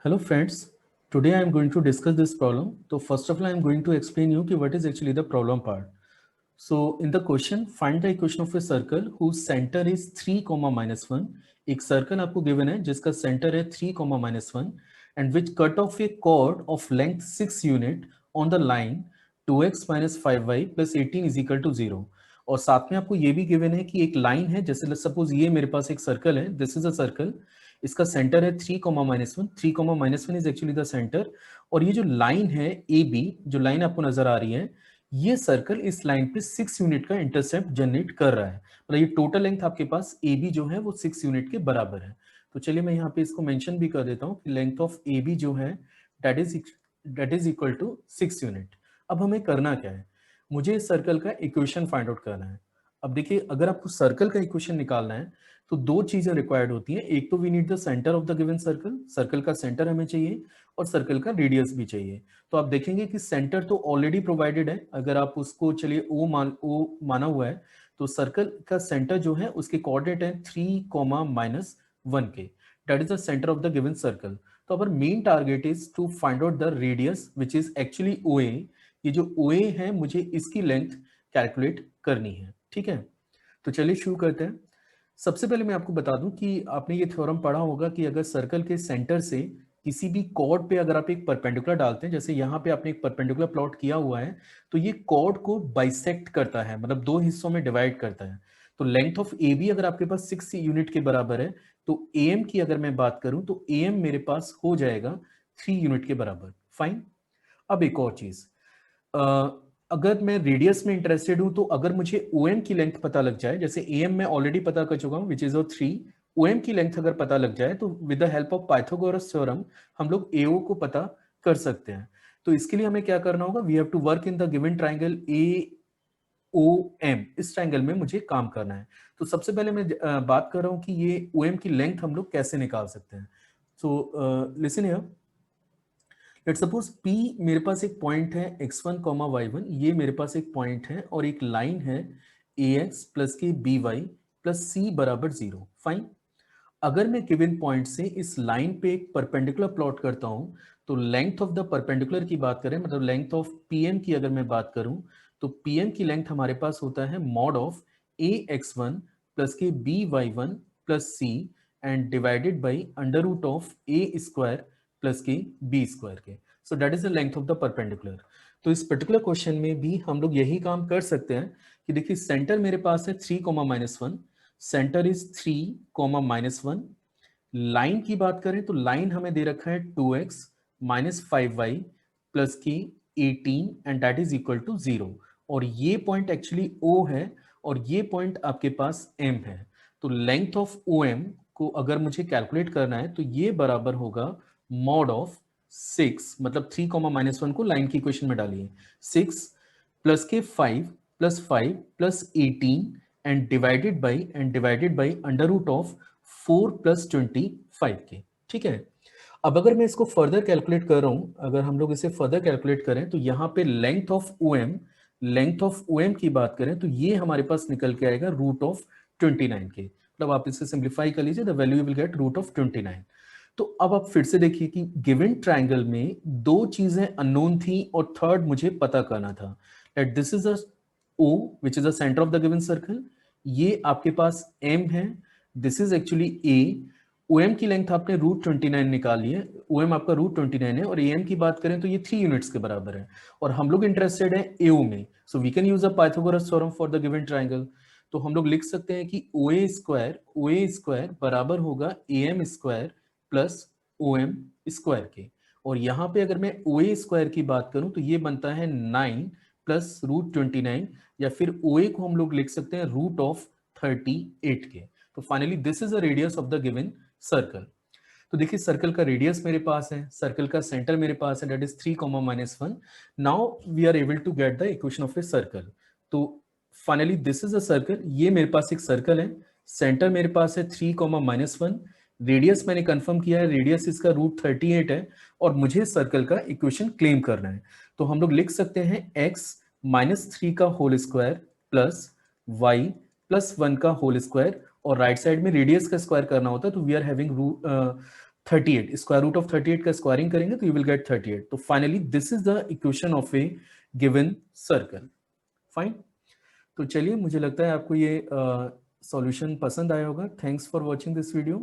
Hello friends, today I am going to discuss this problem. So first of all, I am going to explain you what is actually the problem part. So in the question, find the equation of a circle whose center is 3, -1. एक circle आपको given है जिसका center है 3, -1 and which cut off a chord of length 6 unit on the line 2x minus 5y plus 18 is equal to 0. और साथ में आपको ये भी given है कि एक line है, जैसे सपोज ये मेरे पास एक circle है, this is a circle, इसका सेंटर है 3, -1, 3, -1 इज एक्चुअली द सेंटर, और ये जो लाइन है ए बी, जो लाइन आपको नजर आ रही है, ये सर्कल इस लाइन पे 6 यूनिट का इंटरसेप्ट जनरेट कर रहा है। मतलब ये टोटल लेंथ आपके पास ए बी जो है वो 6 यूनिट के बराबर है। तो चलिए मैं यहाँ पे इसको मेंशन भी कर देता हूँ कि लेंथ ऑफ ए बी जो है that is equal to 6 unit. अब हमें करना क्या है, मुझे इस सर्कल का इक्वेशन फाइंड आउट करना है। अब देखिए, अगर आपको सर्कल का इक्वेशन निकालना है तो दो चीजें रिक्वायर्ड होती हैं। एक तो we need the centre of the given circle, circle का सेंटर हमें चाहिए, और सर्कल का रेडियस भी चाहिए। तो आप देखेंगे कि सेंटर तो ऑलरेडी प्रोवाइडेड है, अगर आप उसको चलिए ओ माना हुआ है, तो सर्कल का सेंटर जो है उसके कोऑर्डिनेट है 3, -1 के, that is the centre of the given circle. तो our main target is to find out the radius which is actually O A. ये जो ओ ए है, मुझे इसकी लेंथ कैलकुलेट करनी है। ठीक है, तो चलिए शुरू करते हैं। सबसे पहले मैं आपको बता दूं कि आपने ये थ्योरम पढ़ा होगा कि अगर सर्कल के सेंटर से किसी भी कॉर्ड पे अगर आप एक परपेंडिकुलर डालते हैं, जैसे यहाँ पे आपने एक परपेंडिकुलर प्लॉट किया हुआ है, तो ये कॉर्ड को बाइसेक्ट करता है, मतलब दो हिस्सों में डिवाइड करता है। तो लेंथ ऑफ ए बी अगर आपके पास 6 यूनिट के बराबर है, तो ए एम की अगर मैं बात करूं तो ए एम मेरे पास हो जाएगा 3 यूनिट के बराबर। फाइन। अब एक और चीज, अगर मैं रेडियस में इंटरेस्टेड हूं, तो अगर मुझे OM की लेंथ पता लग जाए, जैसे AM मैं ऑलरेडी पता कर चुका हूं विच इज 3, OM की लेंथ अगर पता लग जाए तो with the help of Pythagoras theorem हम लोग AO को पता कर सकते हैं। तो इसके लिए हमें क्या करना होगा, we have to work in the given triangle AOM। इस ट्राइंगल में मुझे काम करना है। तो सबसे पहले मैं बात कर रहा हूं कि ये OM की लेंथ हम लोग कैसे निकाल सकते हैं। So listen here, let suppose P मेरे पास एक पॉइंट है x1, y1, ये मेरे पास एक पॉइंट है और एक लाइन है ax प्लस के by प्लस c बराबर 0। फाइन। अगर मैं गिवन पॉइंट से इस लाइन पे एक परपेंडिकुलर प्लॉट करता हूं, तो लेंथ ऑफ द परपेंडिकुलर की बात करें, मतलब लेंथ ऑफ PM की अगर मैं बात करूं, तो PM की लेंथ हमारे पास होता है मॉड ऑफ ax1 प्लस के by1 plus c and divided by under root of a square plus के b स्क्वायर के। So that is the length of the perpendicular. तो इस पर्टिकुलर क्वेश्चन में भी हम लोग यही काम कर सकते हैं कि देखिए, सेंटर मेरे पास है 3, -1, सेंटर इज 3, -1। लाइन की बात करें तो लाइन हमें दे रखा है 2x माइनस 5y प्लस की 18 and that is equal to 0। और ये पॉइंट एक्चुअली O है और ये पॉइंट आपके पास M है। तो लेंथ ऑफ OM को अगर मुझे कैलकुलेट करना है तो ये बराबर होगा मॉड ऑफ 6, मतलब 3, -1 को लाइन की इक्वेशन में डालिए, 6 प्लस के 5 plus 5 plus 18 and divided by under root of 4 plus 25 के। ठीक है, अब अगर मैं इसको फर्दर कैलकुलेट कर रहा हूं, अगर हम लोग इसे फर्दर कैलकुलेट करें तो यहाँ पे लेंथ ऑफ OM की बात करें तो ये हमारे पास निकल के आएगा रूट ऑफ 29 के। मतलब आप इसे सिंप्लीफाई कर लीजिए, the value you will get root of 29। तो अब आप फिर से देखिए कि गिवन ट्राइंगल में दो चीजें अननोन थी और थर्ड मुझे पता करना था, that this is a O which is the centre of the given circle, ये आपके पास M है, this is actually A। OM की लेंथ आपने रूट 29 निकाल ली है, OM आपका रूट 29 है, और AM की बात करें तो ये 3 यूनिट्स के बराबर है, और हम लोग इंटरेस्टेड है AO में। So we can use a Pythagoras theorem for the given triangle. तो हम लोग लिख सकते हैं कि OA स्क्वायर बराबर होगा AM square plus OM square के। और यहाँ पे अगर मैं OA स्क्वायर की बात करूं तो ये बनता है 9 प्लस रूट 29, या फिर OA को हम लोग लिख सकते हैं रूट ऑफ 38 के। तो finally this is the radius of the given circle. तो देखिए, सर्कल का रेडियस मेरे पास है, सर्कल का सेंटर मेरे पास है, that is 3, -1। Now we are able to get the equation of a circle. तो finally this is a circle, ये मेरे पास एक सर्कल है, सेंटर मेरे पास है 3, -1, रेडियस मैंने कंफर्म किया है, रेडियस इसका रूट 38 है, और मुझे सर्कल का इक्वेशन क्लेम करना है। तो हम लोग लिख सकते हैं x -3 का होल स्क्वायर प्लस y +1 का होल स्क्वायर, और राइट साइड में रेडियस का स्क्वायर करना होता है, तो we are having 38, square root of 38 का स्क्वायरिंग करेंगे तो यू विल गेट 38. तो finally this is the equation of A given circle. Fine. तो चलिए, मुझे लगता है आपको ये सॉल्यूशन पसंद आया होगा. Thanks for watching this video.